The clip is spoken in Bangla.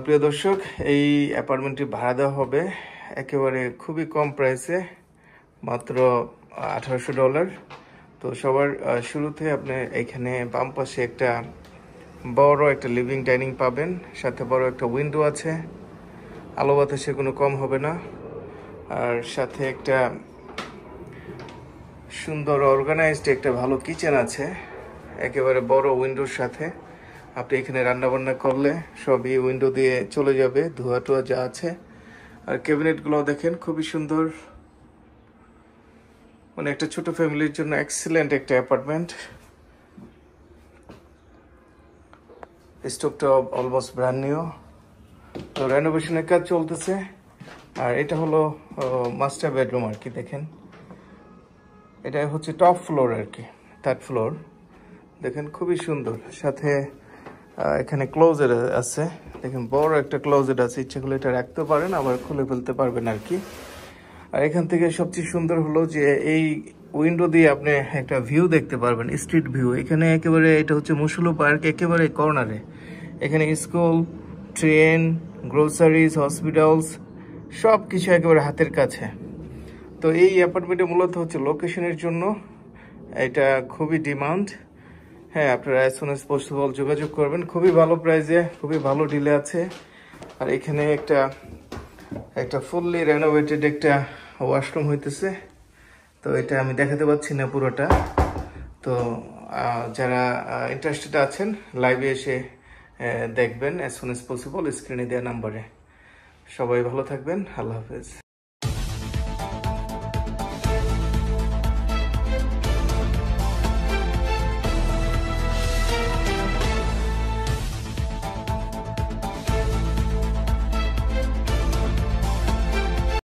প্রিয় দর্শক, এই অ্যাপার্টমেন্টটি ভাড়া দেওয়া হবে একেবারে খুবই কম প্রাইসে, মাত্র $1800। তো সবার শুরুতে আপনি এখানে বাম পাশে একটা বড় একটা লিভিং ডাইনিং পাবেন, সাথে বড় একটা উইন্ডো আছে, আলো বাতাসে কোনো কম হবে না। আর সাথে একটা সুন্দর অর্গানাইজড একটা ভালো কিচেন আছে, একেবারে বড় উইন্ডোর সাথে। আপনি এখানে রান্নাবান্না করলে সবই উইন্ডো দিয়ে চলে যাবে, ধোয়া টোয়া যা আছে। আর ক্যাবিনেটগুলো দেখেন, খুবই সুন্দর, মানে একটা ছোট ফ্যামিলির জন্য এক্সিলেন্ট একটা অ্যাপার্টমেন্ট। স্টোভটা অলমোস্ট ব্র্যান্ড নিউ, তো রেনোভেশনের কাজ চলতেছে। আর এটা হলো মাস্টার বেডরুম আর কি। দেখেন, এটা হচ্ছে টপ ফ্লোর আর কি, 3rd ফ্লোর। দেখেন খুবই সুন্দর, সাথে এখানে ক্লোজেট আছে। দেখেন বড় একটা ক্লোজেট আছে, ইচ্ছা করলে এটা রাখতে পারেন, আবার খুলে ফেলতে পারবেন আর কি। আর এখান থেকে সবচেয়ে সুন্দর হলো যে এই উইন্ডো দিয়ে আপনি একটা ভিউ দেখতে পারবেন, স্ট্রিট ভিউ। এখানে একেবারে এটা হচ্ছে মুসুলু পার্ক, একেবারে কর্নারে। এখানে স্কুল, ট্রেন, গ্রোসারিজ, হসপিটালস সব কিছু একেবারে হাতের কাছে। তো এই অ্যাপার্টমেন্টে মূলত হচ্ছে লোকেশনের জন্য এটা খুবই ডিমান্ড। হ্যাঁ, আপনারা অ্যাজ সুন অ্যাজ পসিবল যোগাযোগ করবেন। খুবই ভালো প্রাইসে, খুবই ভালো ডিলে আছে। আর এখানে একটা ফুললি রেনোভেটেড একটা ওয়াশরুম হইতেছে। তো এটা আমি দেখাতে পাচ্ছি না পুরোটা। তো যারা ইন্টারেস্টেড আছেন লাইভে এসে দেখবেন অ্যাজ সুন অ্যাজ পসিবল স্ক্রিনে দেওয়া নাম্বারে। সবাই ভালো থাকবেন, আল্লাহ হাফেজ।